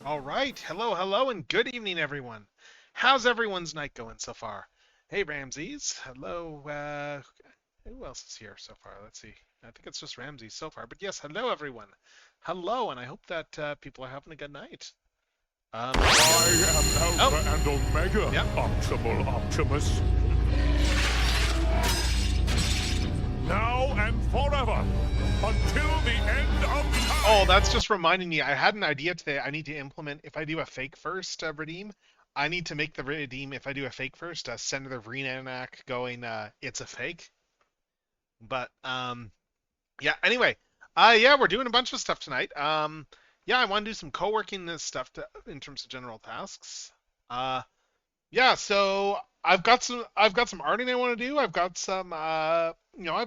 All right. Hello, hello, and good evening, everyone. How's everyone's night going so far? Hey, Ramses. Hello. Who else is here so far? Let's see. I think it's just Ramses so far. But yes, hello, everyone. Hello, and I hope that people are having a good night. Let's see. I am Oh, Alpha and Omega, yep. Optimal Optimus. Now and forever, until the end of Oh, time. that's just reminding me. I had an idea today. I need to implement if I do a fake first redeem. I need to make the redeem if I do a fake first. Senator Vreenanak going. It's a fake. But yeah. Anyway, yeah, we're doing a bunch of stuff tonight. Yeah, I want to do some co-working this stuff in terms of general tasks. Uh, yeah, so I've got some arting I want to do. I've got some I've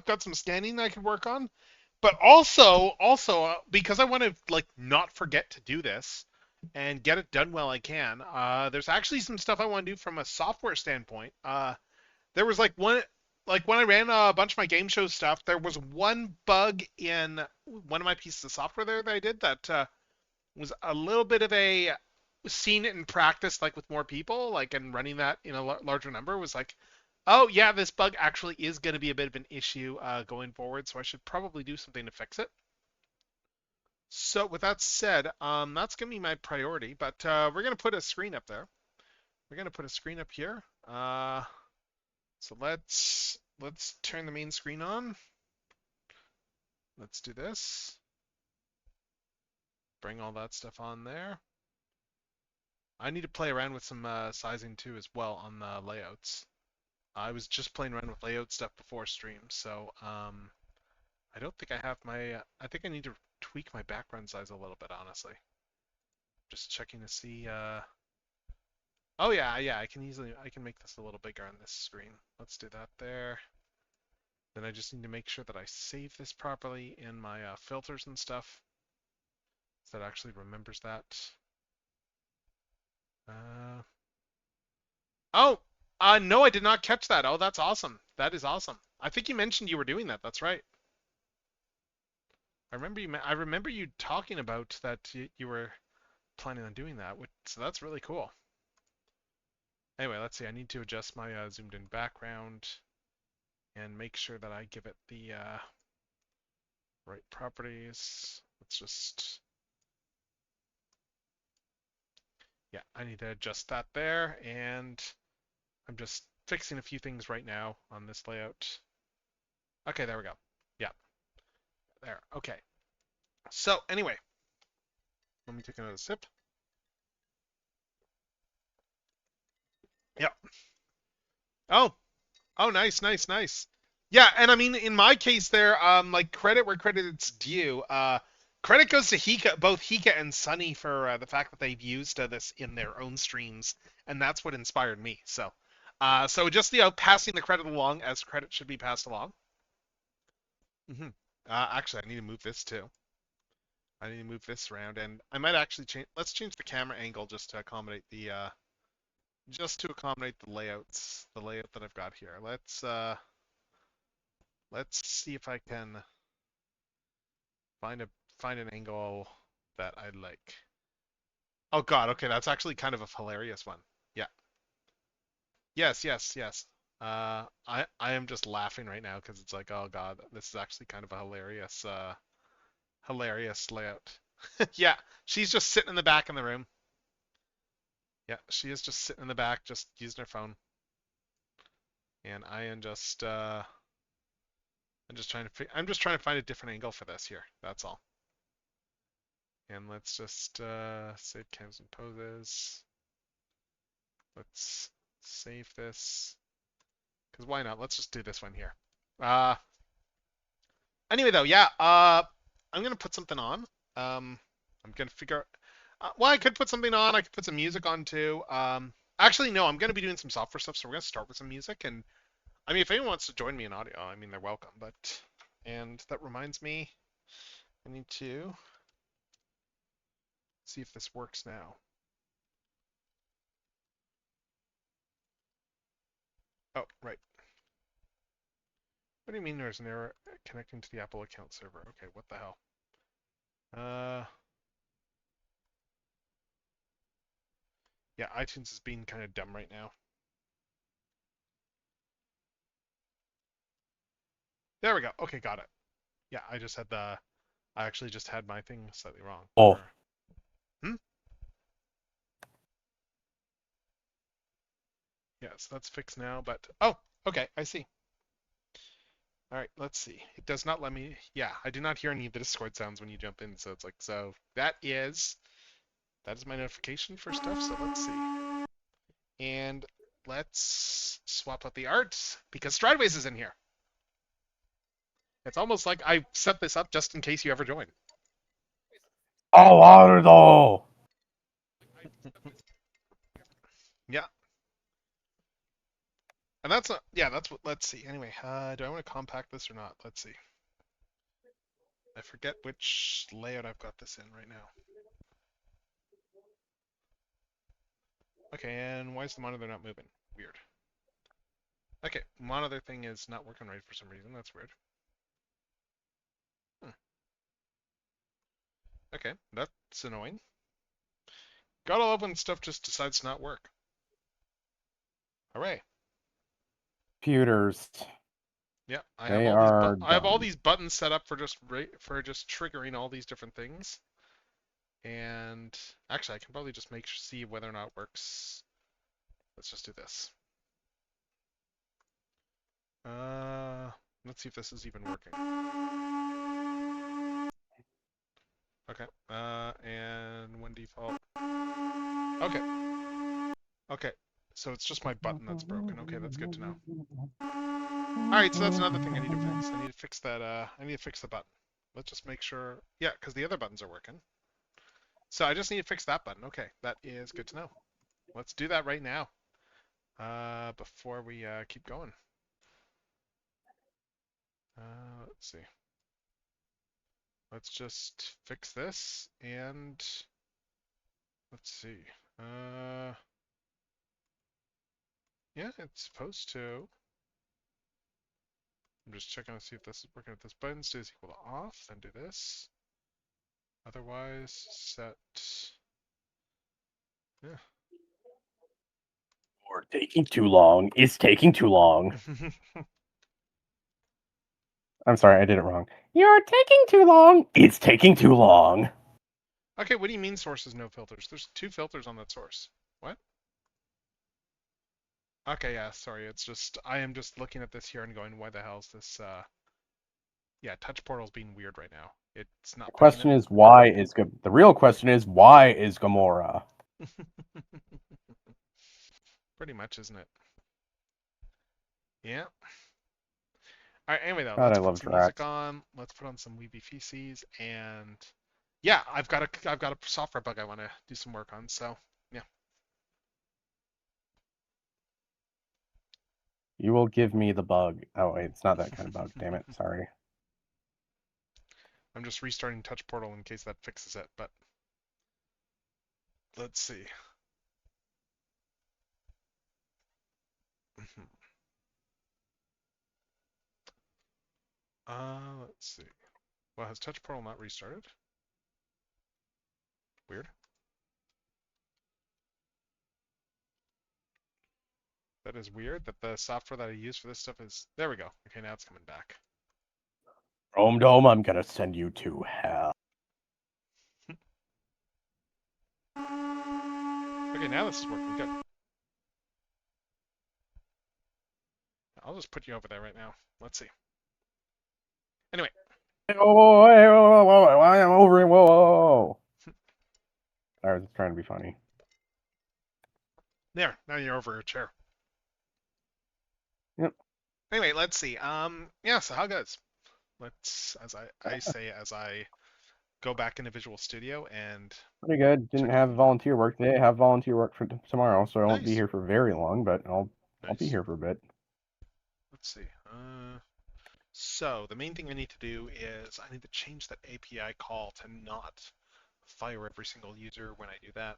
got some scanning I could work on. But also because I want to like not forget to do this and get it done while I can. There's actually some stuff I want to do from a software standpoint. There was like when I ran a bunch of my game show stuff, there was one bug in one of my pieces of software there that I did that was a little bit of a seeing it in practice, like with more people, like and running that in a larger number was like, oh yeah, this bug actually is going to be a bit of an issue going forward, so I should probably do something to fix it. So with that said, that's going to be my priority, but we're going to put a screen up there. We're going to put a screen up here. So let's turn the main screen on. Let's do this. Bring all that stuff on there. I need to play around with some sizing too as well on the layouts. I was just playing around with layout stuff before stream, so I don't think I have my. I think I need to tweak my background size a little bit, honestly. Just checking to see. Oh yeah, yeah, I can make this a little bigger on this screen. Let's do that there. Then I just need to make sure that I save this properly in my filters and stuff, so that actually remembers that. Uh, oh, no, I did not catch that. Oh, that's awesome. That is awesome. I think you mentioned you were doing that. That's right. I remember you talking about that you were planning on doing that. So that's really cool. Anyway, let's see. I need to adjust my zoomed in background and make sure that I give it the right properties. Let's just, yeah, I need to adjust that there. And I'm just fixing a few things right now on this layout. Okay, there we go. Yeah, there. Okay. So anyway, let me take another sip. Yep. Oh, oh, nice, nice, nice. Yeah, and I mean, in my case, there, like credit where credit it's due. Credit goes to both Hika and Sunny for the fact that they've used this in their own streams, and that's what inspired me. So just passing the credit along as credit should be passed along. hmm Actually, I need to move this too. I need to move this around, and I might actually change. Let's change the camera angle just to accommodate the layout that I've got here. Let's see if I can find a find an angle that I like. Oh God, okay, that's actually kind of a hilarious one. Yeah. Yes, yes, yes. I am just laughing right now because it's like, oh God, this is actually kind of a hilarious layout. Yeah, she's just sitting in the back in the room. Yeah, she is just sitting in the back, just using her phone. And I'm just trying to find a different angle for this here. That's all. And let's just save cams and poses. Let's save this. Because why not? Let's just do this one here. Uh, anyway, though, yeah, I'm going to put something on. I'm going to figure out. Well, I could put something on. I could put some music on too. Actually, no, I'm going to be doing some software stuff, so we're going to start with some music. And I mean, if anyone wants to join me in audio, I mean, they're welcome. And that reminds me, I need to see if this works now. Oh, right. What do you mean there's an error connecting to the Apple account server? Okay, what the hell? Uh, Yeah, iTunes is being kind of dumb right now. There we go. Okay, got it. Yeah, I actually just had my thing slightly wrong. Oh, Or, hmm? Yeah, so that's fixed now, but, oh, okay, I see. All right, let's see. It does not let me, yeah, I do not hear any of the Discord sounds when you jump in, so it's like, so that is my notification for stuff, so let's see. And let's swap out the art, because Strideways is in here. It's almost like I set this up just in case you ever join. Alardo! Yeah, and that's yeah, that's what. Let's see. Anyway, do I want to compact this or not? Let's see. I forget which layout I've got this in right now. Okay, and why is the monitor not moving? Weird. Okay, monitor thing is not working right for some reason. That's weird. Hmm. Okay, that's annoying. Gotta love when stuff just decides to not work. Hooray. Computers. Yeah, I have They all these are I have all done. these buttons set up for just triggering all these different things. And actually, I can probably just see whether or not it works. Let's just do this. Uh, let's see if this is even working. Okay. And one default. Okay. Okay. So it's just my button that's broken. Okay, that's good to know. All right, so that's another thing I need to fix. I need to fix that. I need to fix the button. Let's just make sure. Yeah, because the other buttons are working. So I just need to fix that button. Okay, that is good to know. Let's do that right now. Before we keep going. Let's see. Let's just fix this and let's see. Uh, yeah, it's supposed to. I'm just checking to see if this is working. If this button stays equal to off, then do this. Otherwise, set. Yeah. Or taking too long. Is taking too long. I'm sorry, I did it wrong. You're taking too long. It's taking too long. Okay, what do you mean source is no filters? There's two filters on that source. What? Okay, yeah, sorry. It's just I am just looking at this here and going, why the hell is this? Yeah, touch portal's being weird right now. It's The not picking question is why is the real question is why is Gamora? it. Pretty much, isn't it? Yeah. All right. Anyway, though, God, I let's put love some music tracks. on. Let's put on some Weeby Feces, and yeah, I've got a software bug I want to do some work on. So yeah, You will give me the bug. Oh wait, it's not that kind of bug. Damn it. Sorry. I'm just restarting Touch Portal in case that fixes it. But let's see. Let's see. Well, has Touch Portal not restarted? Weird. That is weird that the software that I use for this stuff is. There we go. Okay, now it's coming back. Rome Dome, I'm gonna send you to hell. Okay, now this is working good. I'll just put you over there right now. Let's see. Anyway, Whoa, I'm over it. Whoa. I was trying to be funny. there. Now you're over a chair. Yep. Anyway, let's see. Yeah. So how goes? Let's, as I say, as I go back into Visual Studio and Pretty good. Didn't check have everything out. volunteer work today. I have volunteer work for tomorrow, so I won't be Nice, here for very long, but I'll be nice. here for a bit. Let's see. So the main thing I need to do is I need to change that API call to not fire every single user when I do that.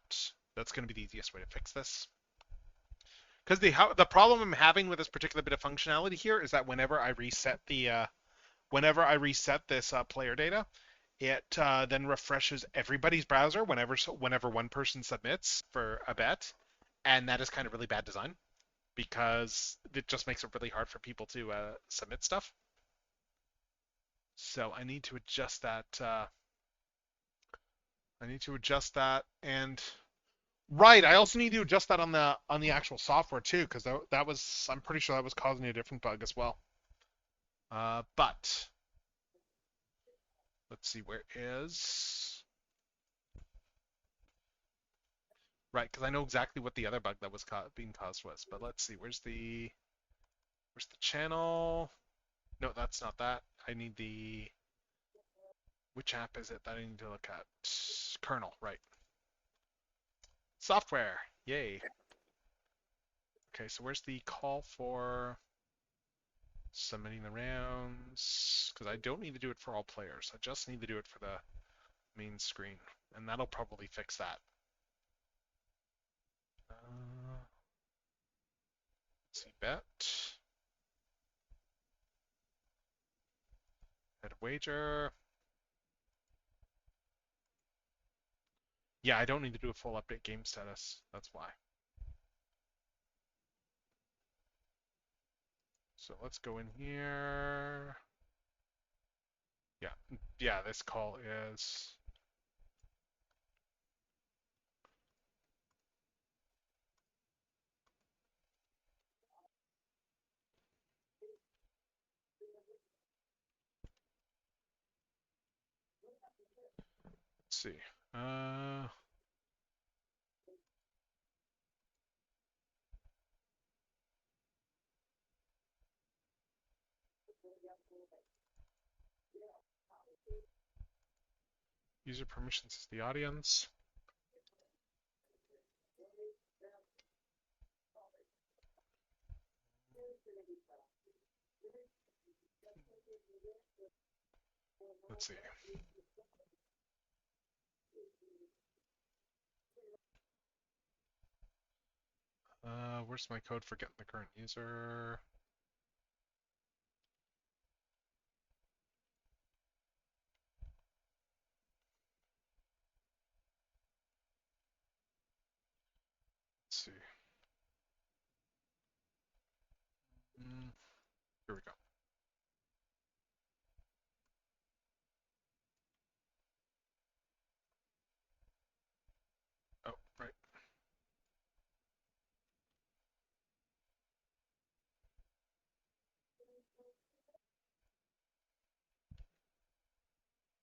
That's going to be the easiest way to fix this. Because the problem I'm having with this particular bit of functionality here is that whenever I reset this player data, it then refreshes everybody's browser whenever one person submits for a bet, and that is kind of really bad design because it just makes it really hard for people to submit stuff. So I need to adjust that. I need to adjust that, and right, I also need to adjust that on the actual software too, because that was I'm pretty sure that was causing a different bug as well. But let's see, where is right? Because I know exactly what the other bug that was being caused was. But let's see, where's the channel? No, that's not that. I need the which app is it that I need to look at? Kernel, right? Software, yay. Okay, so where's the call for submitting the rounds? Because I don't need to do it for all players. I just need to do it for the main screen, and that'll probably fix that. Let's see, bet. Head wager. Yeah, I don't need to do a full update game status. That's why. So let's go in here. Yeah, yeah, this call is. Let's see. Uh, User permissions is the audience. Let's see. Where's my code for getting the current user? Let's see. Here we go. Oh, right.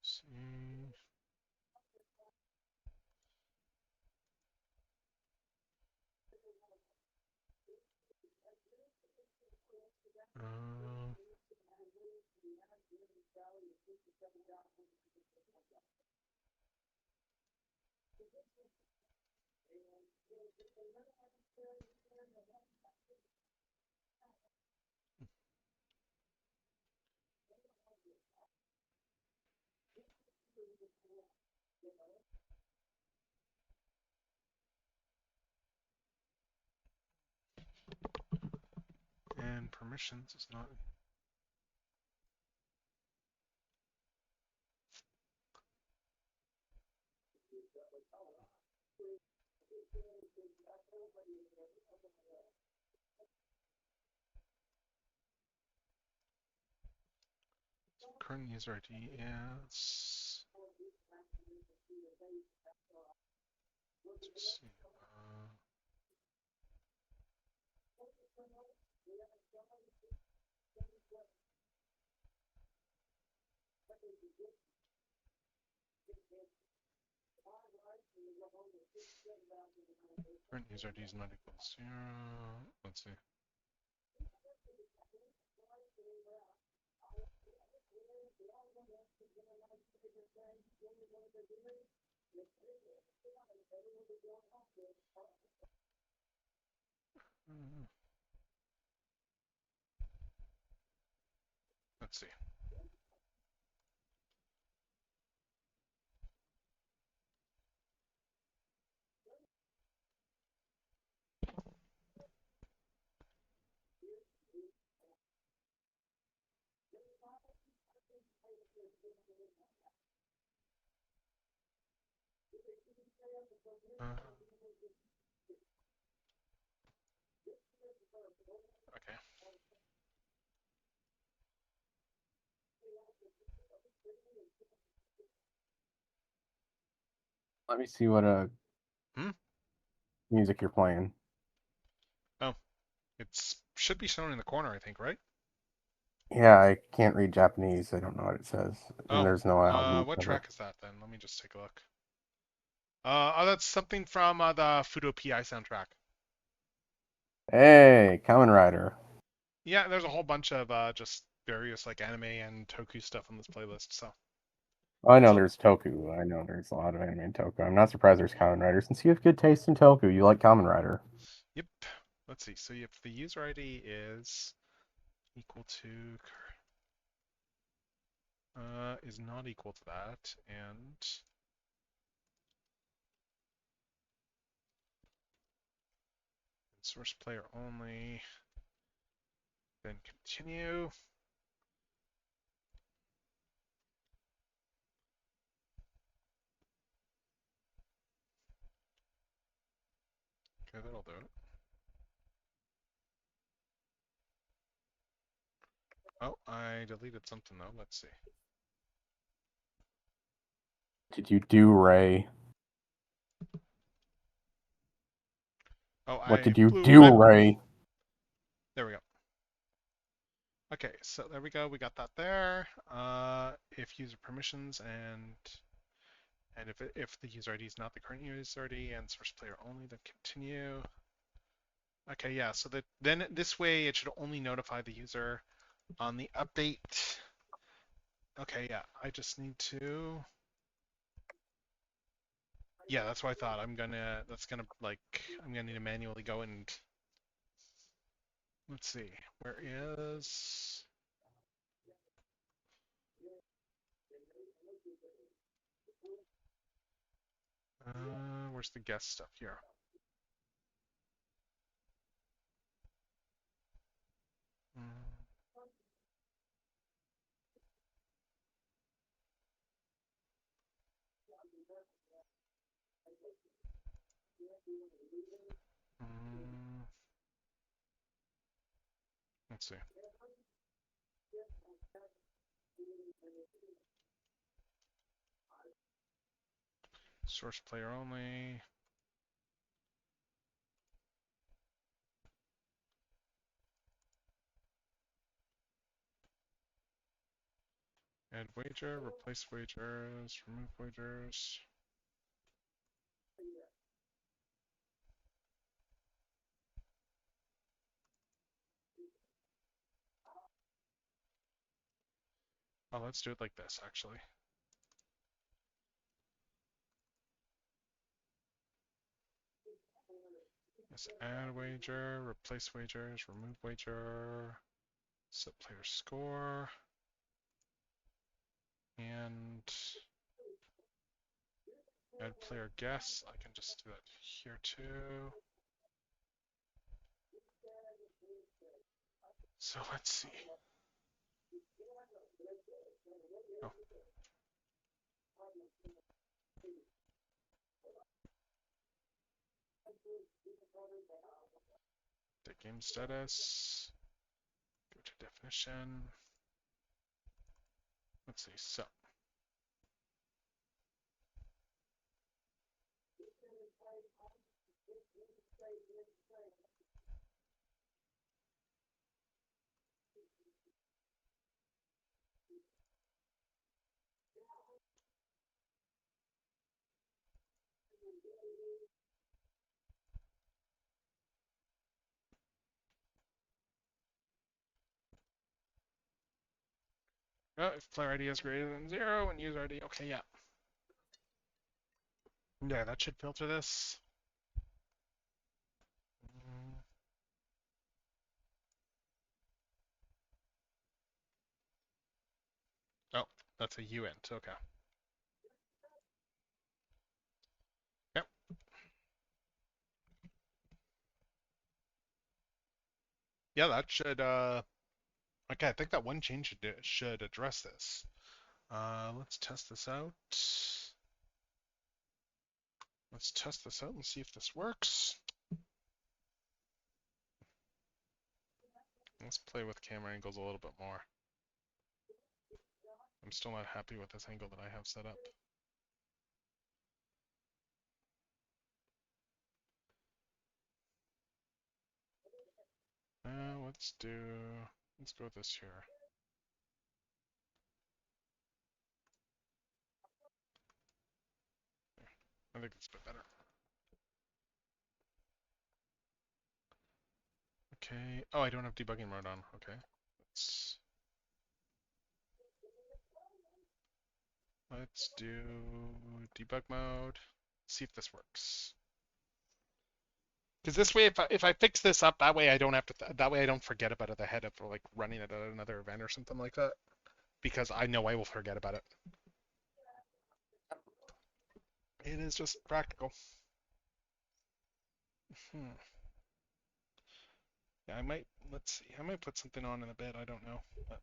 See. Uh, and permissions is not. So current user ID is. Let's see. Current user ID is not equal to 0. Let's see. Uh, let's see. Uh, Let me see what Hmm? music you're playing. Oh, it's should be shown in the corner, I think, right? Yeah, I can't read Japanese. I don't know what it says, and Oh, there's no album what cover. track is that then? Let me just take a look. Oh, that's something from the Fudo PI soundtrack. Hey, Kamen Rider. Yeah, there's a whole bunch of just various like anime and toku stuff on this playlist. So, I know so there's Toku. I know there's a lot of anime in Toku. I'm not surprised there's Kamen Rider. Since you have good taste in Toku, you like Kamen Rider. yep. Let's see. So if the user ID is equal to is not equal to that, and source player only, then continue. Okay, that'll do it. Oh, I deleted something though. Let's see. Did you do Ray? Oh, What I did you blew. do, Ray? There we go. Okay, so there we go. We got that there. If user permissions and if the user ID is not the current user ID and source player only, then continue. Okay, yeah. So that then this way it should only notify the user on the update. Okay, yeah. I just need to. Yeah, that's what I thought. That's gonna like I'm gonna need to manually go and let's see. Where is where's the guest stuff here? Mm, mm, let's see. Source player only. Add wager, replace wagers, remove wagers. Oh, let's do it like this actually. Yes, add wager, replace wagers, remove wager, set player score, and add player guess. I can just do that here too. So let's see. Oh, the game status. Go to definition. Let's see. So, if player ID is greater than 0 and user ID, okay, yeah. Yeah, that should filter this. Mm, oh, that's a uint. Okay. Yep. Yeah, that should. Okay, I think that one change should address this. Let's test this out. Let's test this out and see if this works. Let's play with camera angles a little bit more. I'm still not happy with this angle that I have set up. Let's go with this here. I think it's a bit better. Okay. Oh, I don't have debugging mode on. Okay. Let's do debug mode. See if this works. Because this way, if I fix this up, that way I don't have to. That way I don't forget about it ahead of like running it at another event or something like that. Because I know I will forget about it. It is just practical. Hmm. Yeah, I might. Let's see. I might put something on in a bit. I don't know. But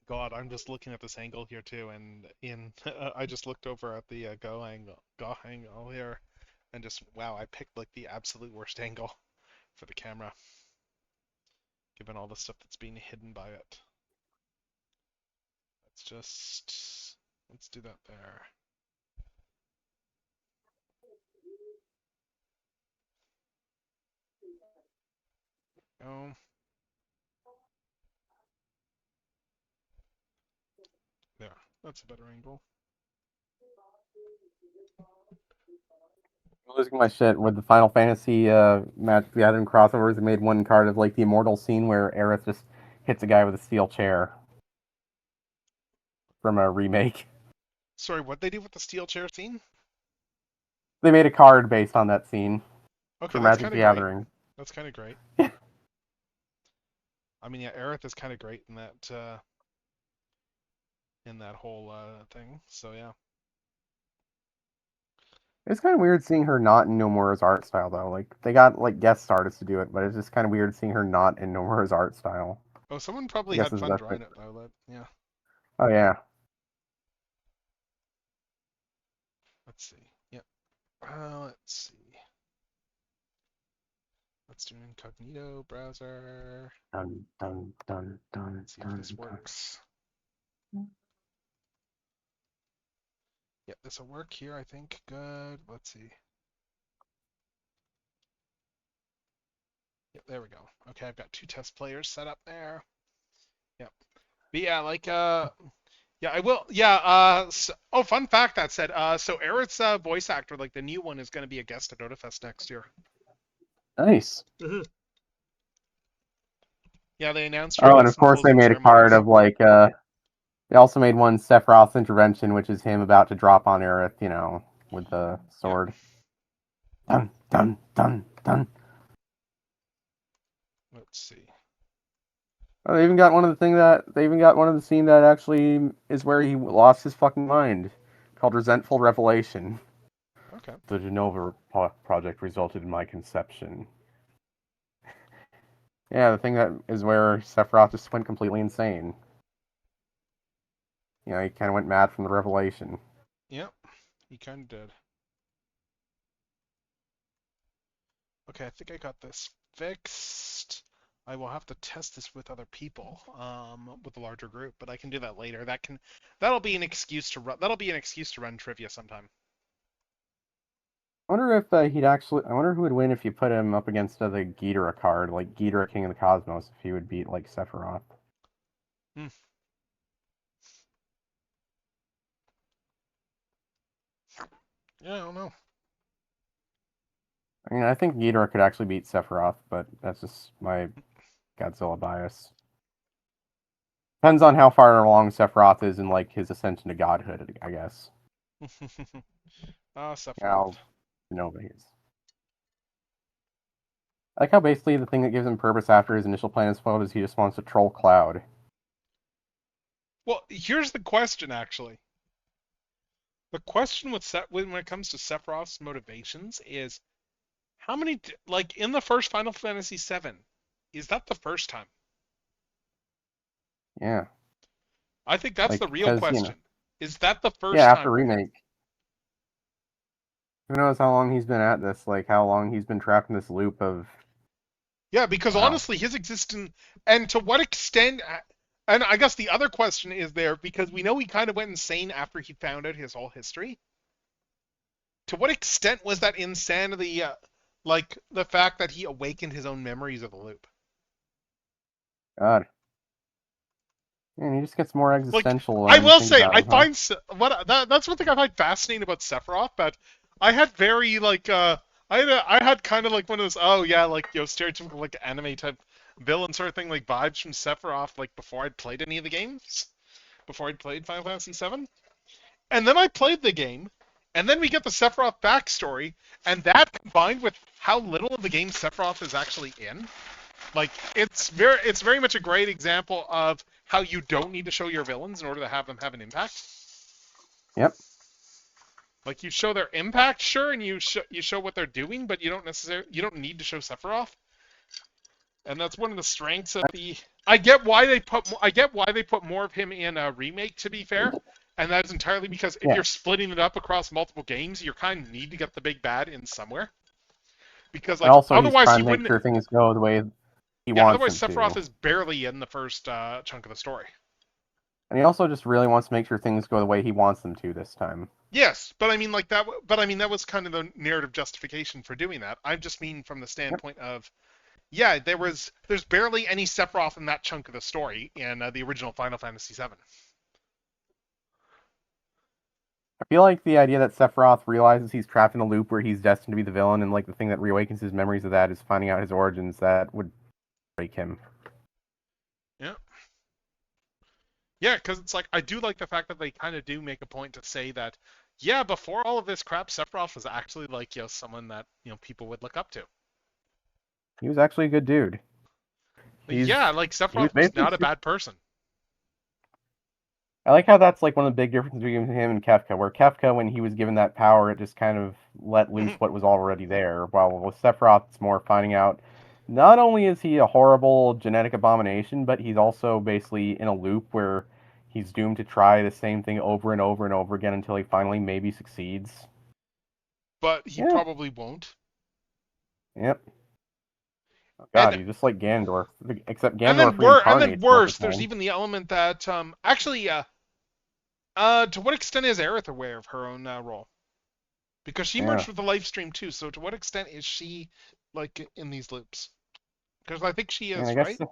God, I'm just looking at this angle here too, and I just looked over at the go angle here, and just wow, I picked like the absolute worst angle for the camera, given all the stuff that's being hidden by it. Let's do that there. Oh, there. That's a better angle. I'm losing my shit with the Final Fantasy Magic the Gathering crossovers. They made one card of like the immortal scene where Aerith just hits a guy with a steel chair from a remake. Sorry, what they do with the steel chair scene? They made a card based on that scene Okay, for that's Magic kind the of great. Gathering. That's kind of great. I mean, yeah, Aerith is kind of great in that whole thing. So yeah. It's kind of weird seeing her not in Nomura's art style though. Like they got like guest artists to do it, but it's just kind of weird seeing her not in Nomura's art style. Oh, someone I probably guess had is the fun best way. drawing it, Violet. Yeah. Oh yeah. Let's see. Yep. Let's see. Let's do incognito browser. Dun dun dun dun See if dun this dun. works. Yep, this will work here, I think. Good. Let's see. Yep, there we go. Okay, I've got 2 test players set up there. Yep. But yeah, yeah, I will. Yeah. Oh, fun fact that said. So Eric's voice actor, like the new one, is going to be a guest at Odafest next year. Nice. Mm-hmm. Yeah, they announced her Oh, and of some course they closing made a card ceremonies. of like they also made one Sephiroth's intervention, which is him about to drop on Aerith, with the Yep. sword. Dun dun dun dun. Let's see. Oh, they even got one of the scene that actually is where he lost his fucking mind, called Resentful Revelation. Okay. The Genova project resulted in my conception. Yeah, the thing that is where Sephiroth just went completely insane. He kind of went mad from the revelation. Yep. He kind of did. Okay, I think I got this fixed. I will have to test this with other people, with a larger group, but I can do that later. That'll be an excuse to run. That'll be an excuse to run trivia sometime. I wonder if he'd actually. I wonder who would win if you put him up against the Ghidorah card, like Ghidorah King of the Cosmos, if he would beat like Sephiroth. Hmm. Yeah, I don't know. I mean, I think Ghidorah could actually beat Sephiroth, but that's just my Godzilla bias. Depends on how far along Sephiroth is in like his ascension to godhood, I guess. Sephiroth. How Nova is. I like how basically the thing that gives him purpose after his initial plan is foiled is he just wants to troll Cloud. Well, here's the question, actually. The question when it comes to Sephiroth's motivations is how many, like in the first Final Fantasy VII, is that the first time? Yeah. I think that's Like, the real because, question. Is that the yeah, first after time for him? remake. Who knows how long he's been at this, like how long he's been trapped in this loop of Yeah, because Wow. honestly, his existence, and to what extent, and I guess the other question is there, because we know he kind of went insane after he found out his whole history. To what extent was that insanity, like the fact that he awakened his own memories of the loop? God. Man, he just gets more Like, existential I when you will think say, about I him, huh? find that's one thing I find fascinating about Sephiroth. But I had very like, I had kind of like one of those, oh yeah, like stereotypical like anime type villain sort of thing, like vibes from Sephiroth, like before I'd played any of the games, before I'd played Final Fantasy VII. And then I played the game, and then we get the Sephiroth backstory, and that combined with how little of the game Sephiroth is actually in, like it's very much a great example of how you don't need to show your villains in order to have them have an impact. Yep. Like you show their impact, sure, and you show what they're doing, but you don't need to show Sephiroth. And that's one of the strengths of the. I get why they put more of him in a remake. To be fair, and that is entirely because if Yeah. you're splitting it up across multiple games, you kind of need to get the big bad in somewhere. Because And like also, he's otherwise trying he to make wouldn't. sure things go the way he Yeah, wants otherwise them to. Sephiroth is barely in the first chunk of the story. And he also just really wants to make sure things go the way he wants them to this time. Yes, but I mean like that. But I mean that was kind of the narrative justification for doing that. I just mean from the Yep. standpoint of yeah, there's barely any Sephiroth in that chunk of the story in the original Final Fantasy VII. I feel like the idea that Sephiroth realizes he's trapped in a loop where he's destined to be the villain, and like the thing that reawakens his memories of that is finding out his origins, that would break him. Yeah, yeah, because it's like I do like the fact that they kind of do make a point to say that yeah, before all of this crap, Sephiroth was actually like someone that people would look up to. He was actually a good dude. Like, He's yeah, like he was Sephiroth was basically not a bad person. I like how that's like one of the big differences between him and Kefka, where Kefka, when he was given that power, it just kind of let loose Mhm. what was already there, while with Sephiroth, it's more finding out not only is he a horrible genetic abomination, but he's also basically in a loop where he's doomed to try the same thing over and over and over again until he finally maybe succeeds. But he Yeah, probably won't. yep. Oh God, And he's just like Ganondorf, except and Ganondorf then reincarnates most of worse, the there's time. even the element that actually to what extent is Aerith aware of her own role? Because she Yeah, merged with the live stream too. So to what extent is she like in these loops? Because I think she yeah. I is, guess right?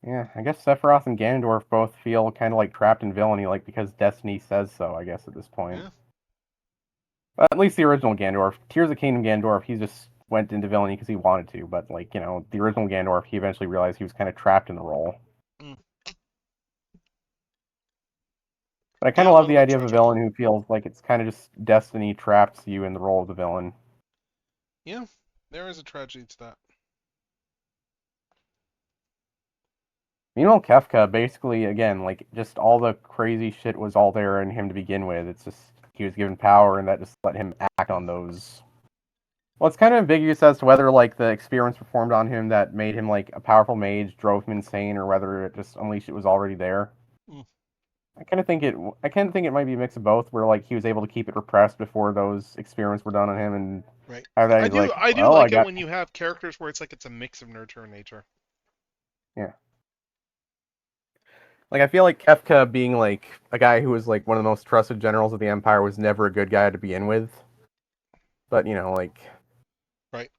Yeah, I guess Sephiroth and Ganondorf both feel kind of like trapped in villainy, like because destiny says so, I guess, at this point. Yeah. But at least the original Ganondorf, Tears of Kingdom Ganondorf, he just went into villainy because he wanted to, but like, the original Ganondorf, he eventually realized he was kind of trapped in the role. Mm. But I kind Yeah, of a love little the bit idea of a tragic. villain who feels like it's kind of just destiny traps you in the role of the villain. Yeah, there is a tragedy to that. Meanwhile, Kefka, basically, again, like, just all the crazy shit was all there in him to begin with. It's just, he was given power, and that just let him act Mm. on those. Well, it's kind of ambiguous as to whether like the experiments performed on him that made him like a powerful mage drove him insane, or whether it just unleashed it was already there. Mm. I kind of think it. I kind of think it might be a mix of both, where like he was able to keep it repressed before those experiments were done on him, and Right. after that he's like, I do well, I like it got when you have characters where it's like it's a mix of nurture and nature. yeah. Like I feel like Kefka being like a guy who was like one of the most trusted generals of the Empire was never a good guy to begin with. But like Right.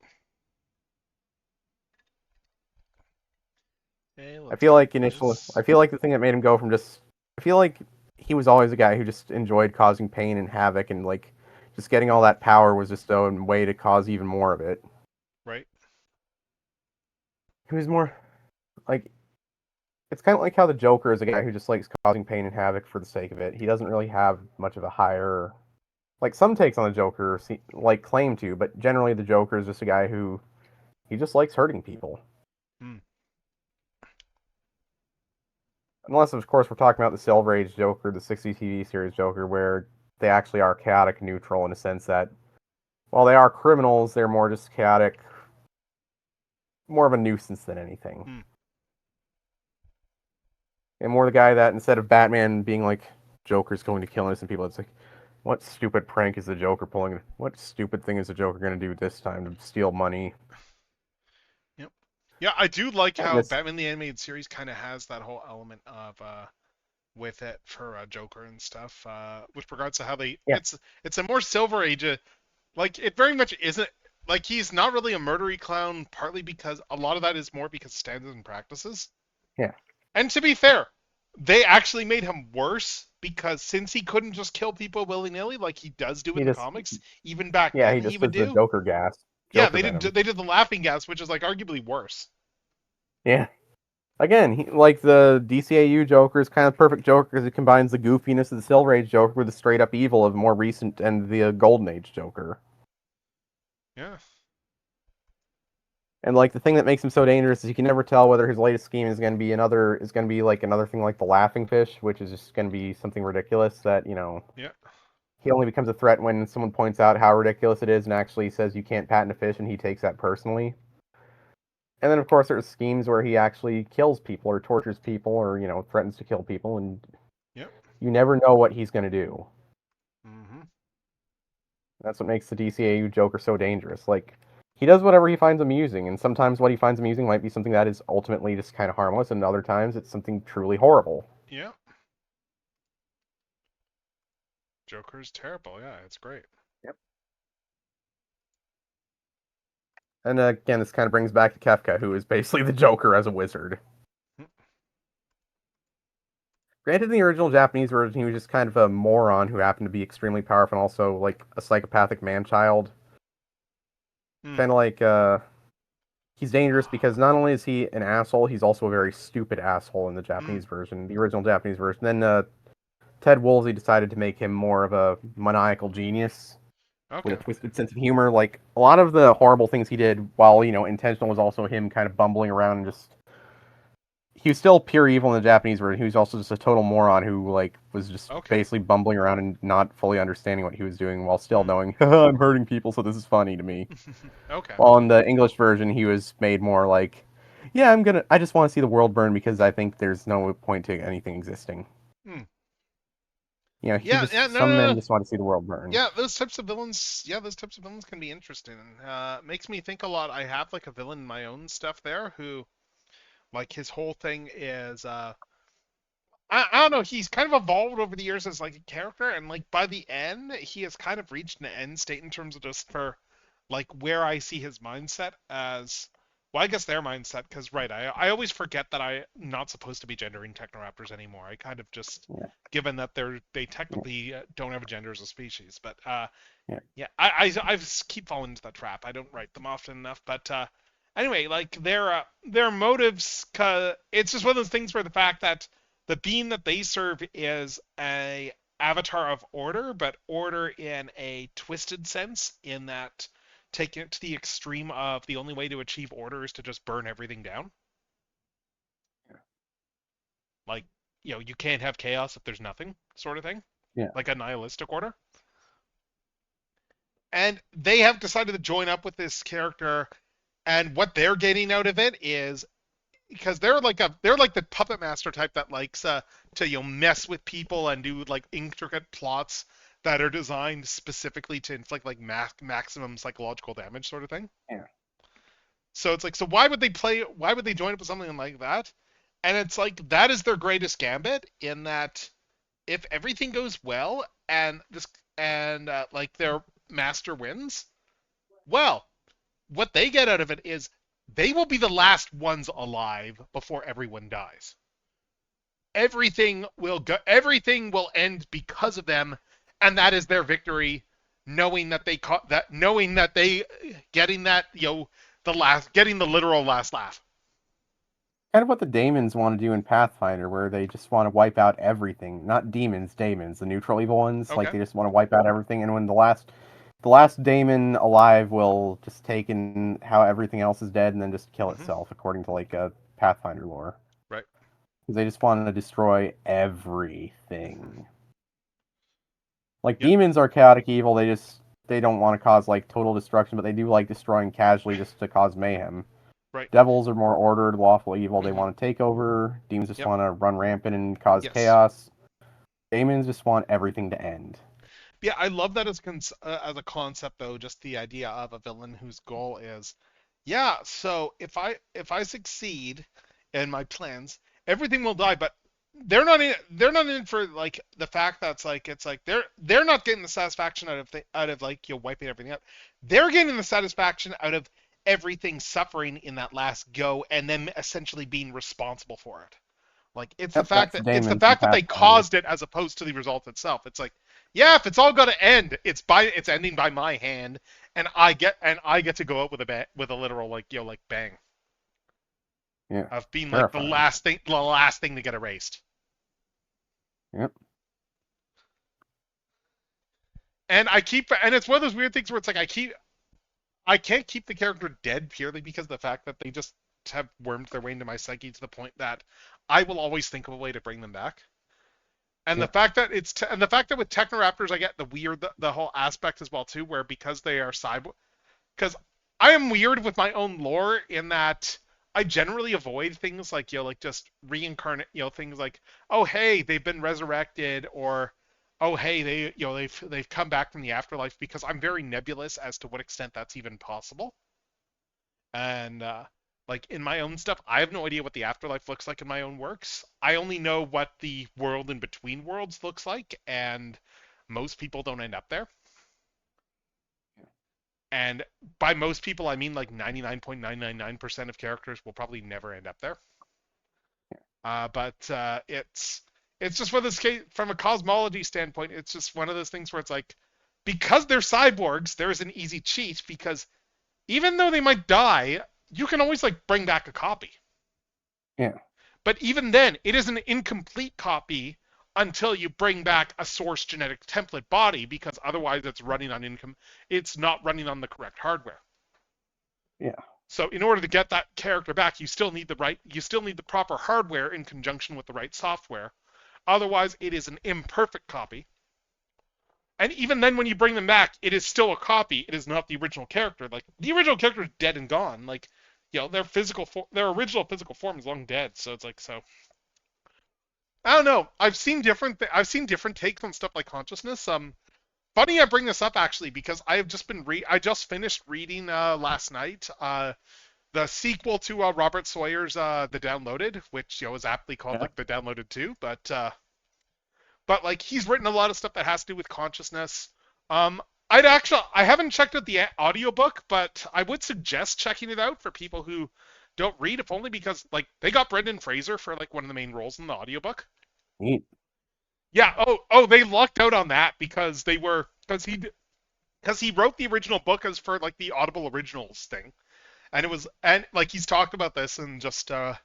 Okay, I let's feel get like initially, this. I feel like the thing that made him go from just, I feel like he was always a guy who just enjoyed causing pain and havoc, and like just getting all that power was just a way to cause even more of it. Right. He was more like, it's kind of like how the Joker is a guy who just likes causing pain and havoc for the sake of it. He doesn't really have much of a higher, like some takes on the Joker, like claim to, but generally the Joker is just a guy who he just likes hurting people. Mm. Unless, of course, we're talking about the Silver Age Joker, the 60 TV series Joker, where they actually are chaotic neutral in a sense that while they are criminals, they're more just chaotic, more of a nuisance than anything. Mm. And more the guy that instead of Batman being like, Joker's going to kill innocent people, it's like, what stupid prank is the Joker pulling? What stupid thing is the Joker going to do this time to steal money? Yeah, I do like And how this, Batman the Animated Series kind of has that whole element of with it for Joker and stuff. With regards to how yeah, it's a more Silver Age. Like it very much isn't like he's not really a murdery clown. Partly because a lot of that is more because of standards and practices. yeah, And to be fair, they actually made him worse because since he couldn't just kill people willy nilly like he does do in he the just, comics, even back yeah, he then he just would does the do. Joker gas, Yeah, Joker venom. they did the laughing gas, which is like arguably worse. Yeah. Again, like the DCAU Joker is kind of perfect Joker because it combines the goofiness of the Silver Age Joker with the straight up evil of more recent and the Golden Age Joker. Yeah. And like the thing that makes him so dangerous is you can never tell whether his latest scheme is going to be like another thing like the laughing fish, which is just going to be something ridiculous that Yeah. he only becomes a threat when someone points out how ridiculous it is and actually says you can't patent a fish, and he takes that personally. And then of course there's schemes where he actually kills people or tortures people or threatens to kill people, and Yep. you never know what he's going to do. Mm-hmm. That's what makes the DCAU Joker so dangerous. Like, he does whatever he finds amusing, and sometimes what he finds amusing might be something that is ultimately just kind of harmless, and other times it's something truly horrible. Yeah. Joker's terrible. Yeah, it's great. Yep. And again, this kind of brings back to Kefka, who is basically the Joker as a wizard. Mm. Granted, in the original Japanese version, he was just kind of a moron who happened to be extremely powerful and also, like, a psychopathic man-child. Mm. Kind of like, he's dangerous because not only is he an asshole, he's also a very stupid asshole in the Mm. Japanese version, the original Japanese version. Then, Ted Woolsey decided to make him more of a maniacal genius with a Okay. twisted sense of humor. Like a lot of the horrible things he did, while intentional, was also him kind of bumbling around and just. He was still pure evil in the Japanese version. He was also just a total moron who was just Okay. basically bumbling around and not fully understanding what he was doing, while still Mm. knowing I'm hurting people, so this is funny to me. Okay. While in the English version, he was made more like, yeah, I just want to see the world burn because I think there's no point to anything existing. Mm. He Yeah. just Yeah. No. some No. men No. just want to see the world burn. Yeah, those types of villains. Yeah, those types of villains can be interesting. Makes me think a lot. I have like a villain in my own stuff there who, like, his whole thing is I don't know. He's kind of evolved over the years as like a character, and like by the end, he has kind of reached an end state in terms of just for like where I see his mindset as. Well, I guess their mindset, because right, I always forget that I'm not supposed to be gendering Technoraptors anymore. I kind of just, Yeah, given that they yeah, technically don't have a gender as a species, but yeah. yeah, I keep falling into that trap. I don't write them often enough, but anyway, like their motives, it's just one of those things where the fact that the being that they serve is a avatar of order, but order in a twisted sense, in that taking it to the extreme of the only way to achieve order is to just burn everything down. Like, you can't have chaos if there's nothing, sort of thing, Yeah. like a nihilistic order. And they have decided to join up with this character, and what they're getting out of it is because they're like the puppet master type that likes to mess with people and do like intricate plots that are designed specifically to inflict like maximum psychological damage, sort of thing. Yeah. So it's like, so why would they join up with something like that? And it's like that is their greatest gambit, in that if everything goes well and this and like their master wins, well, what they get out of it is they will be the last ones alive before everyone dies. Everything will end because of them, and that is their victory, knowing that they getting that, getting the literal last laugh. Kind of what the Daemons want to do in Pathfinder, where they just want to wipe out everything. Not demons, Daemons, the neutral evil ones. Like Okay. they just want to wipe out everything, and when the last Daemon alive will just take in how everything else is dead and then just kill Mm-hmm. itself, according to like a Pathfinder lore. Right. Because they just want to destroy everything. Like Yep. demons are chaotic evil. They don't want to cause like total destruction, but they do like destroying casually just to cause mayhem. Right. Devils are more ordered, lawful evil. They Mm-hmm. want to take over. Demons just Yep. want to run rampant and cause Yes. chaos. Demons just want everything to end. Yeah, I love that as a concept, though. Just the idea of a villain whose goal is, Yeah, so if I succeed in my plans, everything will die, but they're not in for like the fact that's like it's like they're not getting the satisfaction out of like wiping everything out. They're getting the satisfaction out of everything suffering in that last go and then essentially being responsible for it. Like Yep, that's it's the Damon from fact that they Pathfinder. caused it as opposed to the result itself. It's like, yeah, if it's all got to end, it's ending by my hand, and I get to go out with with a literal like like bang Yeah, of being like terrifying. the last thing to get erased. Yep. And it's one of those weird things where it's like I can't keep the character dead purely because of the fact that they just have wormed their way into my psyche to the point that I will always think of a way to bring them back. And the Yep. fact that and the fact that with Technoraptors I get the whole aspect as well too, where because they are cyber, because I am weird with my own lore in that I generally avoid things like like just reincarnate things like, oh hey, they've been resurrected, or oh hey, they've come back from the afterlife, because I'm very nebulous as to what extent that's even possible. And like in my own stuff, I have no idea what the afterlife looks like in my own works. I only know what the world in between worlds looks like, and most people don't end up there. And by most people, I mean like 99.999% of characters will probably never end up there. But it's just for this case, from a cosmology standpoint, it's just one of those things where it's like, because they're cyborgs, there is an easy cheat, because even though they might die, you can always like bring back a copy. Yeah. But even then, it is an incomplete copy until you bring back a source genetic template body, because otherwise it's not running on the correct hardware. Yeah. So in order to get that character back, you still need the proper hardware in conjunction with the right software. Otherwise, it is an imperfect copy. And even then, when you bring them back, it is still a copy. It is not the original character. Like the original character is dead and gone. Like their original physical form is long dead. So it's like so. I don't know. I've seen different takes on stuff like consciousness. Funny I bring this up actually because I just finished reading last night the sequel to Robert Sawyer's The Downloaded, which is aptly called Yeah. like The Downloaded 2, but like he's written a lot of stuff that has to do with consciousness. Um, I haven't checked out the audiobook, but I would suggest checking it out for people who don't read, if only because like they got Brendan Fraser for like one of the main roles in the audiobook. Neat. Yeah. Oh, they lucked out on that because because he wrote the original book as for like the Audible Originals thing, and like he's talked about this and just at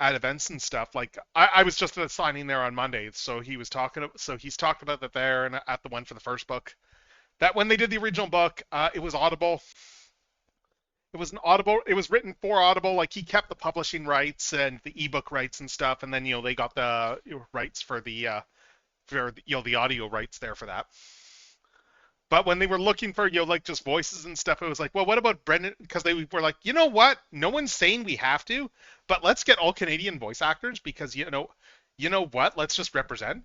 events and stuff. Like I was just at a signing there on Monday, so he's talked about that there and at the one for the first book. That when they did the original book, it was Audible. It was an Audible. It was written for Audible. Like he kept the publishing rights and the ebook rights and stuff, and then they got the rights for the audio rights there for that. But when they were looking for like just voices and stuff, it was like, well, what about Brendan? Because they were like, you know what? No one's saying we have to, but let's get all Canadian voice actors because you know what? Let's just represent.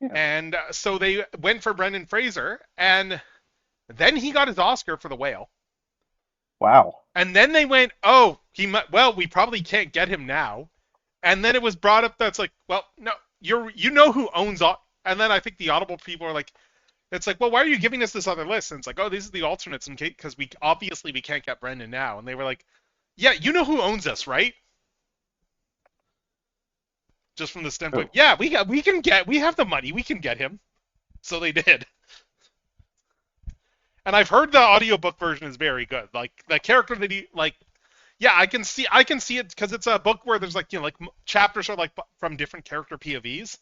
Yeah. And so they went for Brendan Fraser, and then he got his Oscar for The Whale. Wow. And then they went, oh, well, we probably can't get him now. And then it was brought up that's like, well, no, you know who owns. And then I think the Audible people are like, it's like, well, why are you giving us this other list? And it's like, oh, these are the alternates in case because we can't get Brendan now. And they were like, yeah, you know who owns us, right? Just from the standpoint, Oh. yeah, we have the money, we can get him. So they did. And I've heard the audiobook version is very good. Like the character that he like, yeah, I can see it because it's a book where there's like like chapters are like from different character POVs,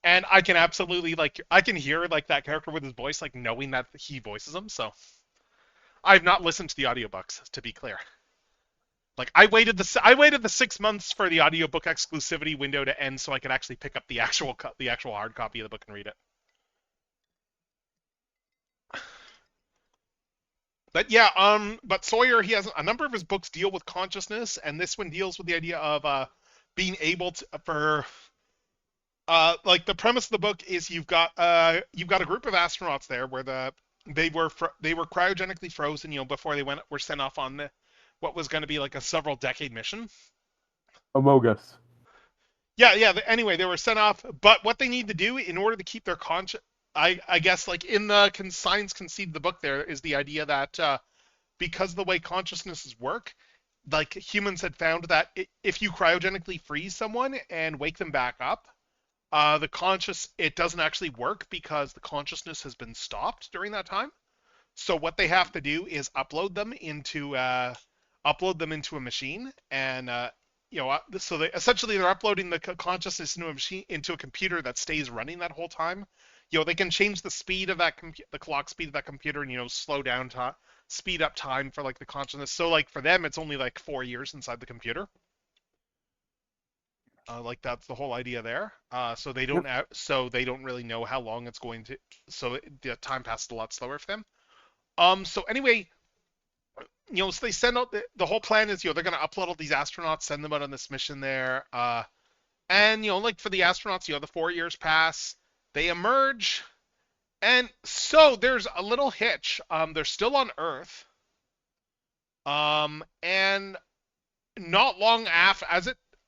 and I can absolutely like I can hear like that character with his voice, like knowing that he voices him. So I've not listened to the audiobooks, to be clear. Like I waited the 6 months for the audiobook exclusivity window to end so I could actually pick up the actual hard copy of the book and read it. But yeah, but Sawyer, he has a number of his books deal with consciousness, and this one deals with the idea of being able to for like the premise of the book is you've got a group of astronauts there where they were cryogenically frozen, before they were sent off on what was going to be like a several decade mission. Amogus. Yeah, yeah. Anyway, they were sent off, but what they need to do in order to keep their conscious, I guess, like in the science conceded the book, there is the idea that because of the way consciousnesses work, like humans had found that if you cryogenically freeze someone and wake them back up, the conscious it doesn't actually work because the consciousness has been stopped during that time. So what they have to do is upload them into a machine, and so they essentially they're uploading the consciousness into a machine into a computer that stays running that whole time. They can change the speed of that the clock speed of that computer, and slow down time, speed up time for like the consciousness. So like for them, it's only like 4 years inside the computer. Like that's the whole idea there. Yep. So they don't really know how long it's going to. So the time passes a lot slower for them. So anyway, so they send out the whole plan is, they're going to upload all these astronauts, send them out on this mission there. And, like for the astronauts, the 4 years pass, they emerge. And so there's a little hitch. They're still on Earth. And not long after,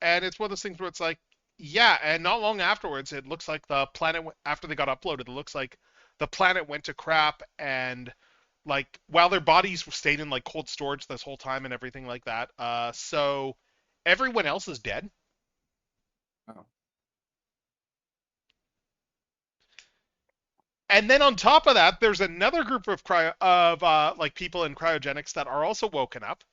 and it's one of those things where it's like, yeah, and not long afterwards, it looks like the planet, after they got uploaded, it looks like the planet went to crap, and like while their bodies stayed in like cold storage this whole time and everything like that. So everyone else is dead. Oh. And then on top of that, there's another group of like people in cryogenics that are also woken up.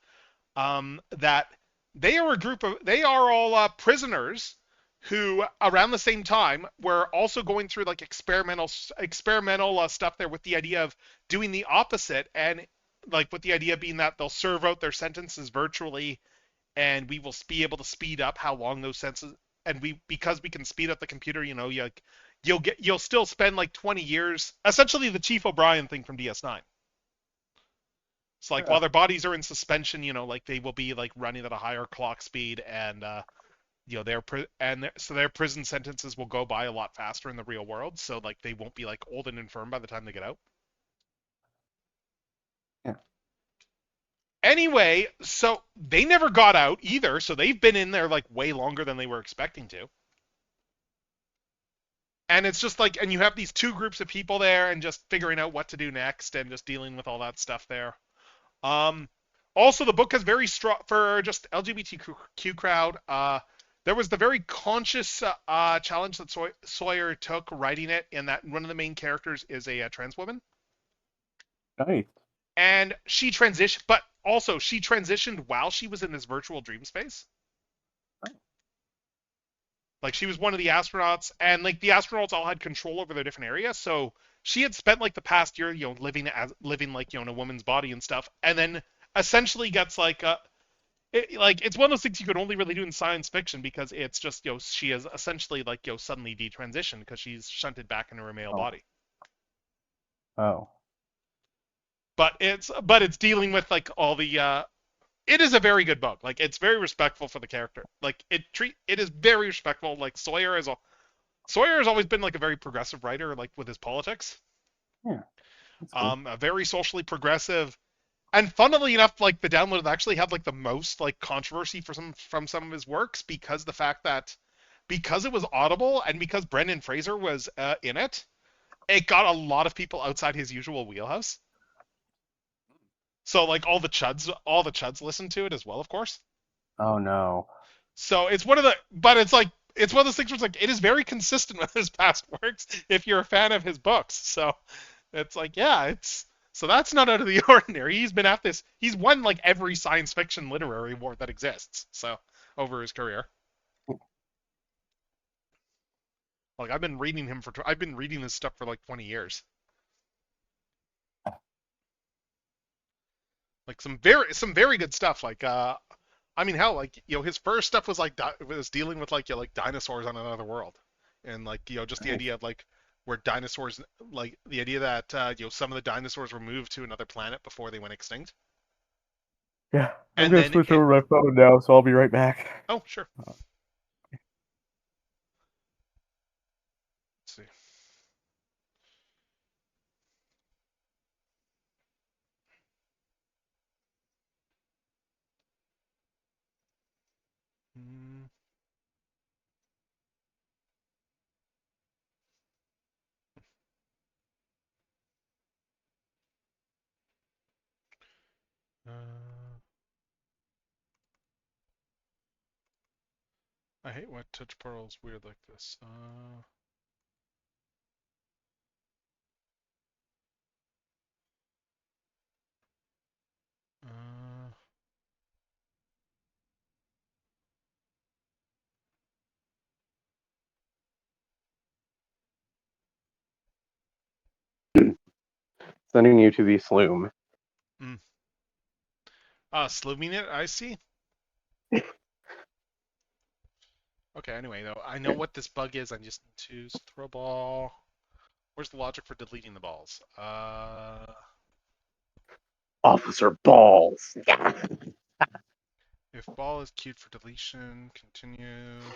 That they are all prisoners who around the same time were also going through like experimental stuff there with the idea of doing the opposite, and like with the idea being that they'll serve out their sentences virtually, and we will be able to speed up how long those sentences, and because we can speed up the computer, you'll still spend like 20 years, essentially the Chief O'Brien thing from DS9. It's like Yeah. while their bodies are in suspension, like they will be like running at a higher clock speed, and so their prison sentences will go by a lot faster in the real world. So like they won't be like old and infirm by the time they get out. Yeah. Anyway, so they never got out either. So they've been in there like way longer than they were expecting to. And it's just like, and you have these two groups of people there, and just figuring out what to do next, and just dealing with all that stuff there. Um, Also, the book is very strong for just LGBTQ crowd. There was the very conscious challenge that Sawyer took writing it, in that one of the main characters is a trans woman, Nice. and she transitioned, but also she transitioned while she was in this virtual dream space. Like she was one of the astronauts, and like the astronauts all had control over their different areas. So she had spent like the past year, living like in a woman's body and stuff, and then essentially gets like it's one of those things you could only really do in science fiction, because it's just she is essentially like suddenly detransitioned because she's shunted back into her male Oh. body. Oh. But it's dealing with like all the it is a very good book. Like it's very respectful for the character. Like it is very respectful. Like Sawyer has always been like a very progressive writer, like with his politics. Yeah. That's cool. A very socially progressive. And funnily enough, like the download actually had like the most like controversy from some of his works, because the fact that because it was Audible and because Brendan Fraser was in it, it got a lot of people outside his usual wheelhouse. So like all the chuds listened to it as well, of course. Oh no. So it's one of those things where it's like it is very consistent with his past works if you're a fan of his books. So it's like, yeah, so that's not out of the ordinary. He's been at this. He's won like every science fiction literary award that exists. So over his career, like I've been reading this stuff for like 20 years. Like some very good stuff. Like I mean, hell, like his first stuff was like was dealing with like like dinosaurs on another world, and like just the Nice. idea of like where dinosaurs, like the idea that some of the dinosaurs were moved to another planet before they went extinct, Yeah. I'm and gonna then switch over my phone now, so I'll be right back. oh sure, let's see. Mm, uh, I hate when touch portals weird like this. Uh, Sending you to the Sloom. mm. Sliving it, I see. Okay, anyway, though, I know what this bug is. I just need to throw a ball. Where's the logic for deleting the balls? Officer Balls. If ball is queued for deletion, continue.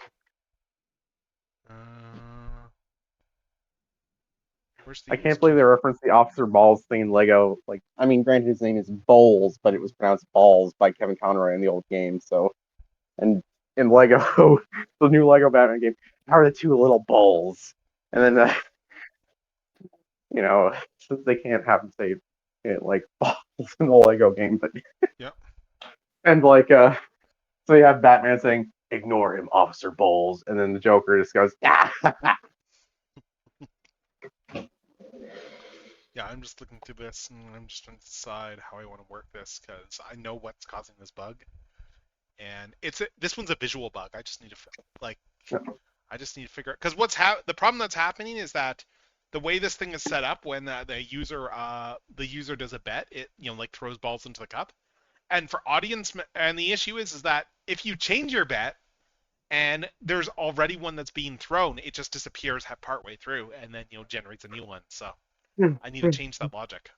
Uh, where's the I is can't believe queued? they referenced the Officer Balls thing in Lego. Like, I mean, granted, his name is Bowles, but it was pronounced Balls by Kevin Conroy in the old game. So, and in Lego, the new Lego Batman game, how are the two little balls? And Hmm. then, you know, since they can't have him say it like balls in the Lego game, but Yep. and like, so you have Batman saying, "Ignore him, Officer Bowles," and then the Joker just goes, "Ah." Yeah, I'm just looking through this and I'm just trying to decide how I want to work this because I know what's causing this bug, and this one's a visual bug. I just need to like I just need to figure out because the problem that's happening is that the way this thing is set up when the user does a bet, it like throws balls into the cup, and for audience and the issue is that if you change your bet and there's already one that's being thrown, it just disappears partway through and then generates a new one. So I need to change that logic.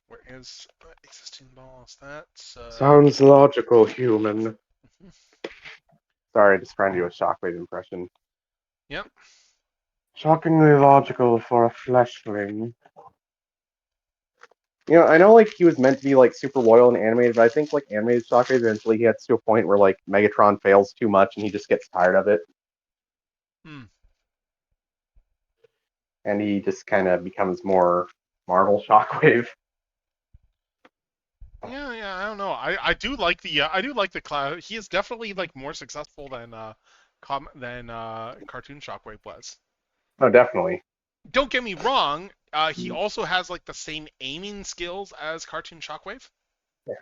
Where is existing balls? That's Sounds logical, human. Sorry, just trying to do a Shockwave impression. yep. Shockingly logical for a fleshling. I know like he was meant to be like super loyal and animated, but I think like animated Shockwave eventually he gets to a point where like Megatron fails too much and he just gets tired of it Hmm. and he just kind of becomes more Marvel Shockwave. Yeah. I don't know. I do like the cloud. He is definitely like more successful than Cartoon Shockwave was. Oh, definitely. Don't get me wrong. He also has like the same aiming skills as Cartoon Shockwave. Yeah.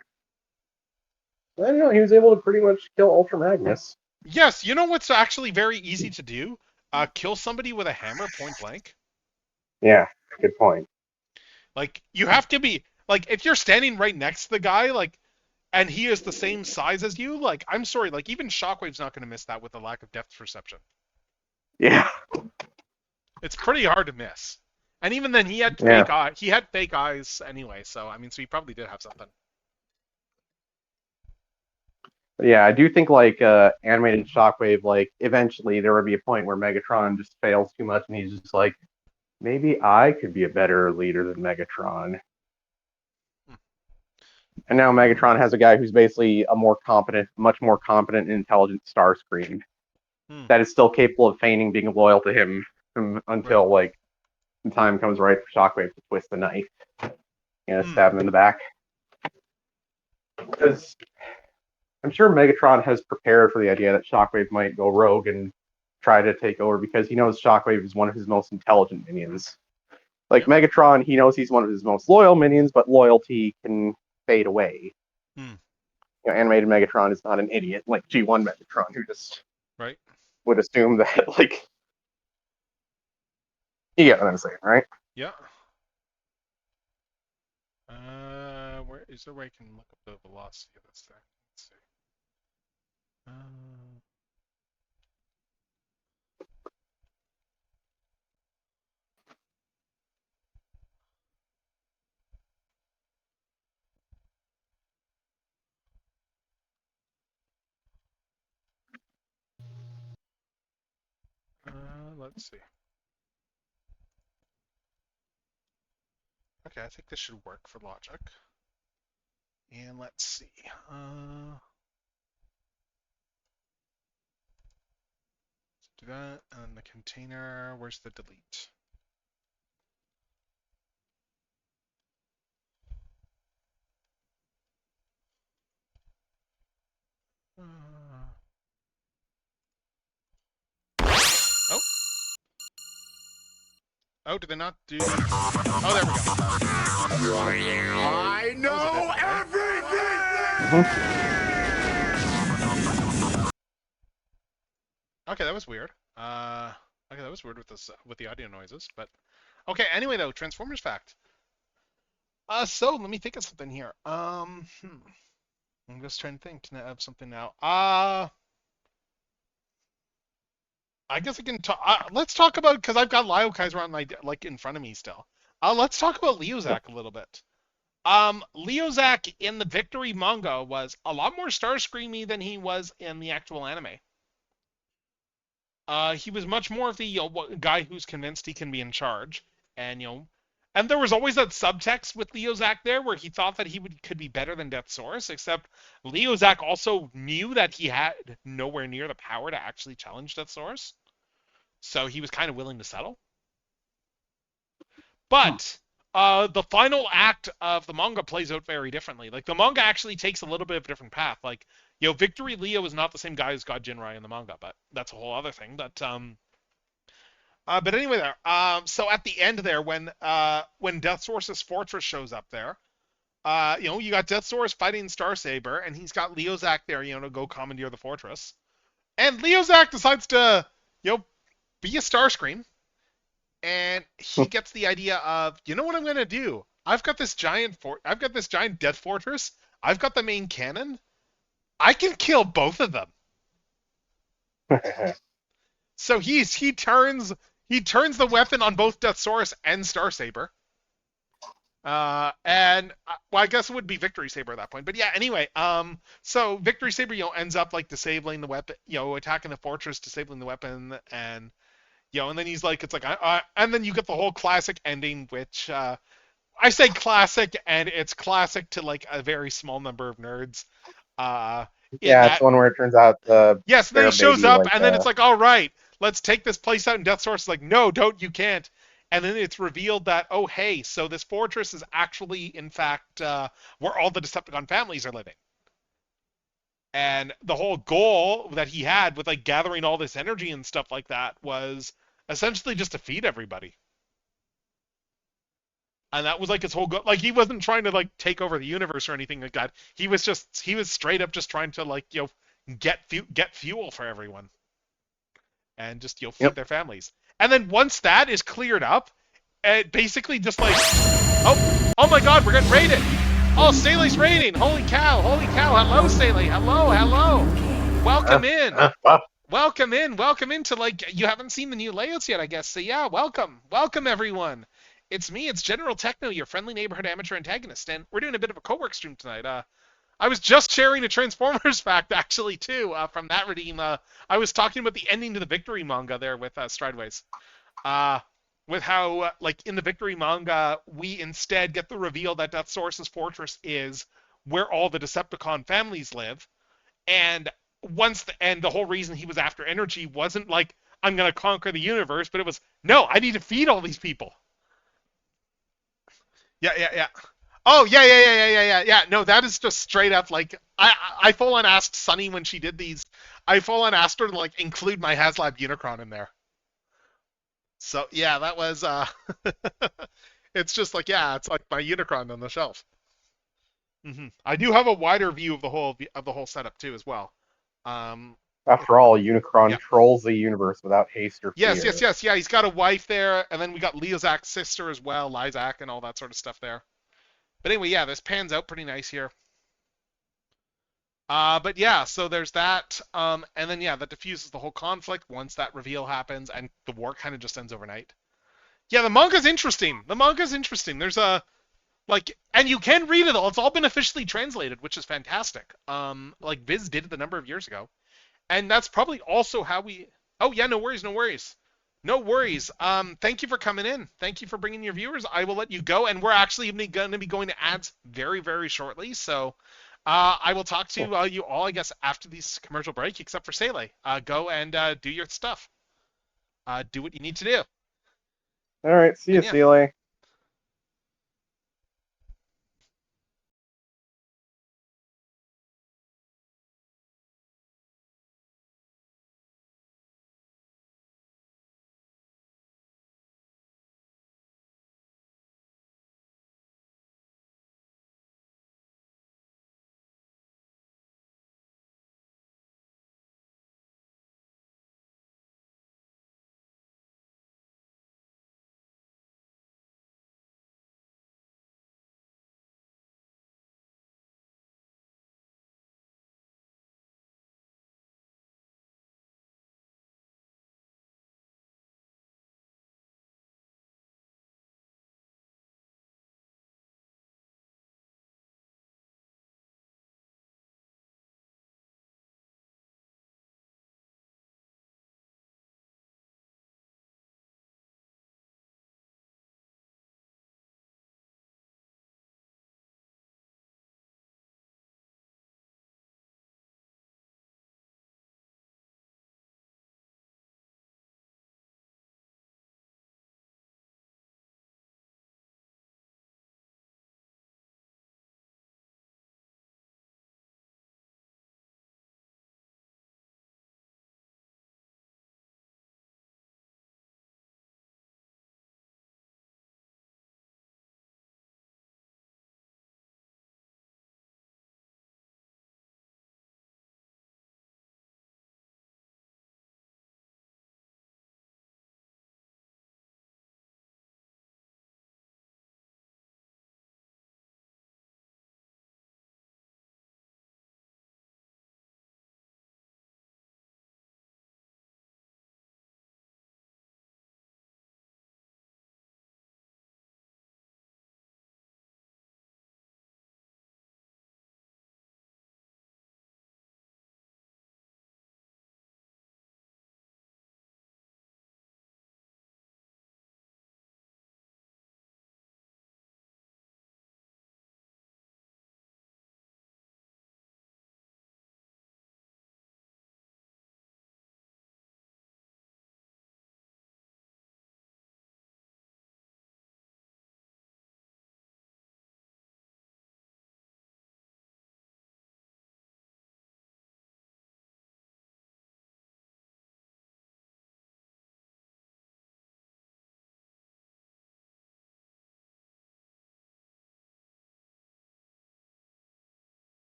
I don't know. He was able to pretty much kill Ultra Magnus. Yes, you know what's actually very easy to do? Kill somebody with a hammer point blank. Yeah, good point. Like you have to be like if you're standing right next to the guy, like and he is the same size as you, like I'm sorry, like even Shockwave's not gonna miss that with the lack of depth perception. Yeah, It's pretty hard to miss. And even then yeah. he had fake eyes anyway, so I mean so he probably did have something. But yeah, I do think like animated Shockwave, like eventually there would be a point where Megatron just fails too much and he's just like, maybe I could be a better leader than Megatron. Hmm. And now Megatron has a guy who's basically a more competent, much more competent and intelligent Starscream Hmm. that is still capable of feigning being loyal to him Right. until like the time comes right for Shockwave to twist the knife and Hmm. stab him in the back. Because I'm sure Megatron has prepared for the idea that Shockwave might go rogue and try to take over because he knows Shockwave is one of his most intelligent minions. Like Yep. Megatron, he knows he's one of his most loyal minions, but loyalty can fade away. Hmm. Animated Megatron is not an idiot like G1 Megatron, who just Right. would assume that, like, you get what I'm saying, right? Yeah. Where is there a way I can look up the velocity of this thing? Let's see. Uh, let's see. Okay, I think this should work for logic. And let's see. Do that, and the container, where's the delete? Uh, oh, oh, did they not do? Oh, there we go. I know everything! Mhm. Okay, that was weird. Okay, that was weird with this with the audio noises, but okay. Anyway, though, Transformers fact. So let me think of something here. I'm just trying to think of something now. I guess I can talk. Let's talk about because I've got Lio Kaiser on my like in front of me still. Let's talk about Yep. Leozak a little bit. Leozak in the Victory manga was a lot more Starscreamy than he was in the actual anime. He was much more of the guy who's convinced he can be in charge, and and there was always that subtext with Leozak there where he thought that could be better than Death Source, except Leozak also knew that he had nowhere near the power to actually challenge Death Source, so he was kind of willing to settle. Hmm. But the final act of the manga plays out very differently. Like the manga actually takes a little bit of a different path. Like Victory Leo is not the same guy as God Jinrai in the manga, but that's a whole other thing. But anyway, there. So at the end there, when Death Source's fortress shows up there, you got Death Source fighting Star Saber, and he's got Leozak there, to go commandeer the fortress. And Leozak decides to, be a Starscream, and he gets the idea of, you know what I'm gonna do? I've got this giant Death Fortress. I've got the main cannon. I can kill both of them. So he turns the weapon on both Death Source and Star Saber. And well, I guess it would be Victory Saber at that point. But yeah, anyway, so Victory Saber, ends up like disabling the weapon, attacking the fortress, disabling the weapon, and and then he's like, it's like, and then you get the whole classic ending, which I say classic, and it's classic to like a very small number of nerds. Uh, in Yeah, it's that, one where it turns out the yes, and then he Scarab shows Baby up, like and then it's like, all right, let's take this place out, and Death Source is like, no, don't, you can't. And then it's revealed that, oh, hey, so this fortress is actually, in fact, where all the Decepticon families are living. And the whole goal that he had with like gathering all this energy and stuff like that was essentially just to feed everybody. And that was like his whole goal. Like he wasn't trying to like take over the universe or anything like that. He was straight up just trying to like get fuel for everyone and just feed yep. their families. And then once that is cleared up, it basically just like, oh my God, we're getting raided. Oh, Staley's raiding. Holy cow, holy cow. Hello, Staley. Hello, hello. Welcome in. Well, Welcome into like you haven't seen the new layouts yet, I guess. So yeah, welcome everyone. It's me, it's General Techno, your friendly neighborhood amateur antagonist, and we're doing a bit of a co-work stream tonight. I was just sharing a Transformers fact actually too from that redeem. I was talking about the ending to the Victory manga there with Strideways. Uh, with how like in the Victory manga we instead get the reveal that Death Source's fortress is where all the Decepticon families live, and the whole reason he was after energy wasn't like I'm gonna conquer the universe, but it was no, I need to feed all these people. Yeah, yeah, yeah. Oh yeah, yeah, yeah, yeah, yeah, yeah, yeah. No, that is just straight up like I full on asked Sunny when she did these. I full on asked her to like include my HasLab Unicron in there. So yeah, that was it's just like yeah, it's like my Unicron on the shelf. I do have a wider view of the whole setup too as well. Um, after all, Unicron yeah. trolls the universe without haste or Yes, yes, fear. yes. Yeah, he's got a wife there, and then we got Leozak's sister as well, Lyzak, and all that sort of stuff there. But anyway, yeah, this pans out pretty nice here. But yeah, so there's that. And then yeah, that diffuses the whole conflict once that reveal happens, and the war kind of just ends overnight. Yeah, the manga's interesting. There's a like, and you can read it all. It's all been officially translated, which is fantastic. Like Viz did it a number of years ago. And that's probably also how we. Oh yeah, no worries, no worries, no worries. Thank you for coming in. Thank you for bringing your viewers. I will let you go, and we're actually going to be going to ads very, very shortly. So, I will talk to you all, I guess, after this commercial break, except for Sele. Go and do your stuff. do what you need to do. All right, see you, And yeah. Seeley.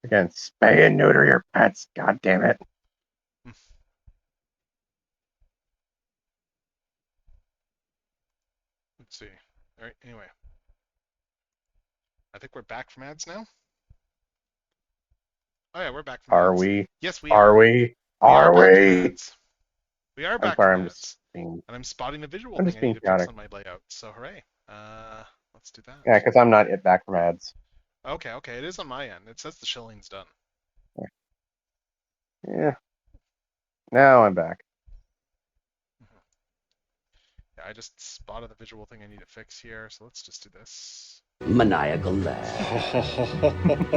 Again, spay and neuter your pets. God damn it. Let's see. All right. Anyway, I think we're back from ads now. Oh yeah, we're back from Are ads. we? Yes, we Are are. we? We are Are back from we? ads. We are I'm back sorry. from I'm just ads. being. And I'm spotting the visual I'm thing just I need being to fix chaotic. on my layout. So hooray. Let's do that. Yeah, because I'm not yet back from ads. Okay, okay. It is on my end. It says the shilling's done. Yeah. Now I'm back. Yeah, I just spotted the visual thing I need to fix here. So let's just do this. Maniacal laugh.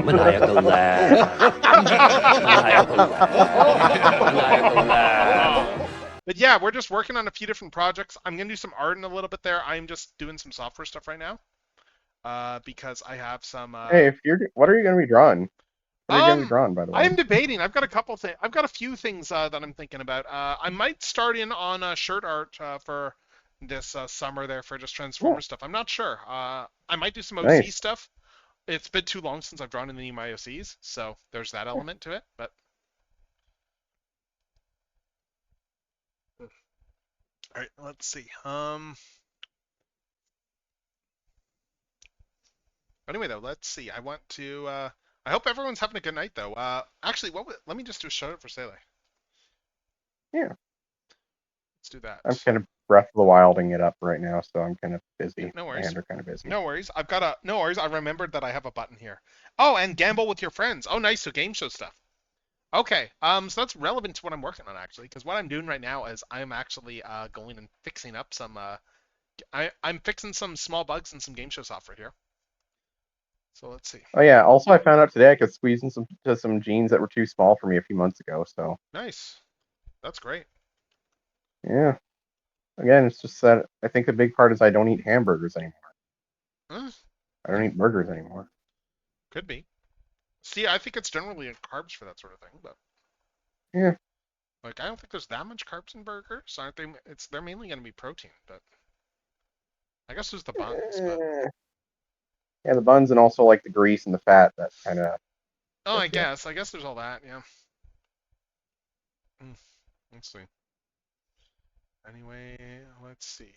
Maniacal laugh. Maniacal laugh. Maniacal laugh. But yeah, we're just working on a few different projects. I'm gonna do some art in a little bit there. I'm just doing some software stuff right now. Because I have some Hey, if you're, what are you going to be drawing? What are you going to be um drawing, by the way? I'm debating. I've got a couple things. I've got a few things that I'm thinking about. I might start in on shirt art for this summer there for just Yeah, Transformer stuff. I'm not sure. I might do some OC nice. stuff. It's been too long since I've drawn any of my OCs, so there's that element to it. But all right, let's see. Anyway, though, let's see. I want to. I hope everyone's having a good night, though. Actually, let me just do a shout out for Sele. Yeah, Let's do that. I'm kind of Breath of the Wilding it up right now, so I'm kind of Yeah, busy. no My worries. hands are kind of busy. No worries. No worries. I remembered that I have a button here. Oh, and gamble with your friends. Oh, nice. So game show stuff. Okay. So that's relevant to what I'm working on actually, because what I'm doing right now is I'm actually going and fixing up some I'm fixing some small bugs in some game show software here. So let's see. Oh yeah. Also, I found out today I could squeeze in some jeans that were too small for me a few months ago. So Nice. That's great. yeah. Again, it's just that I think the big part is I don't eat hamburgers anymore. Uh, I don't yeah, eat burgers anymore. could be. See, I think it's generally in carbs for that sort of thing, but Yeah. like I don't think there's that much carbs in burgers, aren't they? They're mainly going to be protein, but I guess there's the buns, but Eh, yeah, the buns and also like the grease and the fat that kind of oh, gets you. I guess there's all that, yeah. Mm, let's see. Anyway, let's see.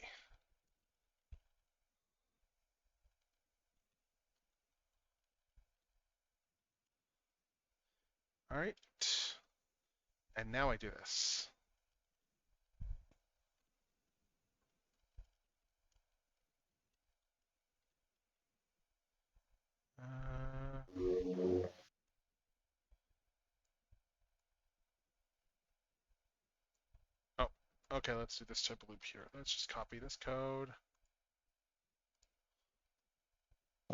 All right, and now I do this. Uh, oh, okay. Let's do this type of loop here. Let's just copy this code.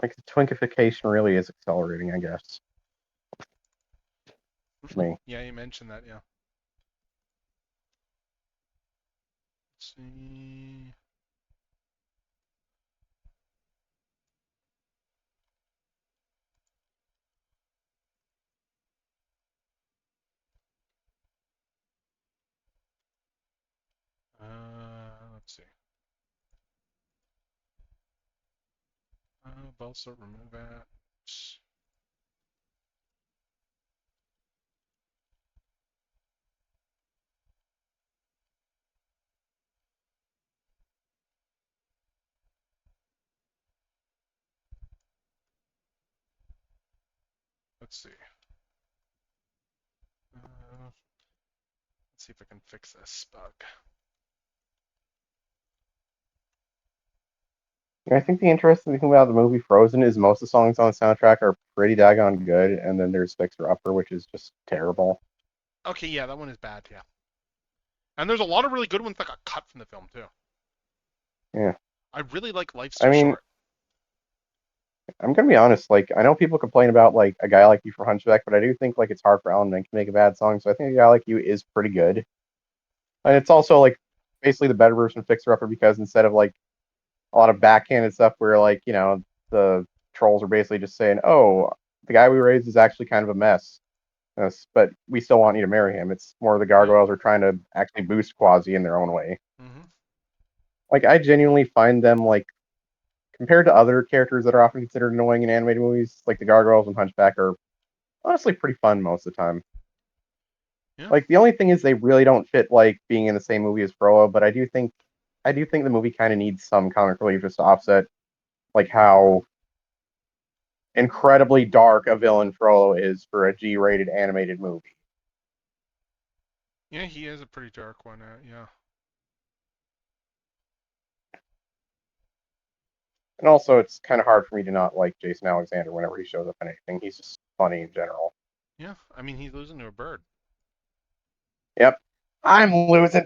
Like the twinkification really is accelerating, I guess. For me. Yeah, you mentioned that. Yeah. Let's see. Let's see. Also remove that. Let's see. Let's see if I can fix this bug. I think the interesting thing about the movie Frozen is most of the songs on the soundtrack are pretty daggone good, and then there's Fixer Upper, which is just terrible. Okay, yeah, that one is bad. Yeah, and there's a lot of really good ones that got cut from the film too. Yeah. I really like Life's I Too mean, Short. I'm gonna be honest, like I know people complain about like A Guy Like You for Hunchback, but I do think like it's hard for Alan Menken to make a bad song, so I think A Guy Like You is pretty good. And Yeah, it's also like basically the better version of Fixer Upper because instead of like a lot of backhanded stuff where like, the trolls are basically just saying, "Oh, the guy we raised is actually kind of a mess. But we still want you to marry him." It's more the yeah. gargoyles are trying to actually boost Quasi in their own way. Hmm. Like I genuinely find them like compared to other characters that are often considered annoying in animated movies, like the gargoyles and Hunchback are honestly pretty fun most of the time. Yeah, Like the only thing is they really don't fit like being in the same movie as Froa, but I do think the movie kind of needs some comic relief just to offset like how incredibly dark a villain Frollo is for a G-rated animated movie. yeah. He is a pretty dark one. Yeah. And also, it's kind of hard for me to not like Jason Alexander whenever he shows up in anything. He's just funny in general. Yeah, I mean he's losing to a bird. Yep, I'm losing.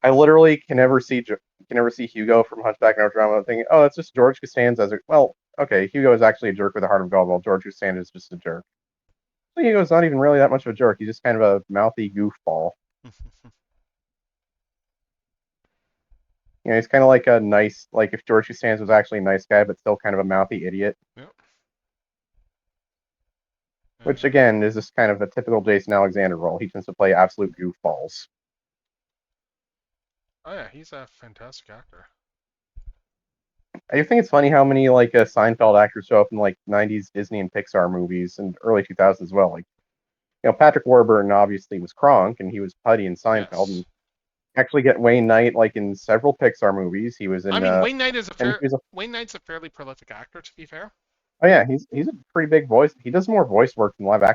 I literally can never see Hugo from Hunchback of Notre Dame without thinking, oh, it's just George Costanza. Well, okay, Hugo is actually a jerk with a heart of gold, while George Costanza is just a jerk. So Hugo's not even really that much of a jerk. He's just kind of a mouthy goofball. He's kind of like a nice, like if George Costanza was actually a nice guy, but still kind of a mouthy idiot. Yep. Which again is just kind of a typical Jason Alexander role. He tends to play absolute goofballs. Oh yeah, he's a fantastic actor. I do think it's funny how many like Seinfeld actors show up in like '90s Disney and Pixar movies and early 2000s as well. Like Patrick Warburton obviously was Kronk and he was Putty in Seinfeld, and Yes. actually get Wayne Knight like in several Pixar movies. He was I in mean and he was Wayne Knight's a fairly prolific actor, to be fair. oh yeah, he's a pretty big voice. He does more voice work than live action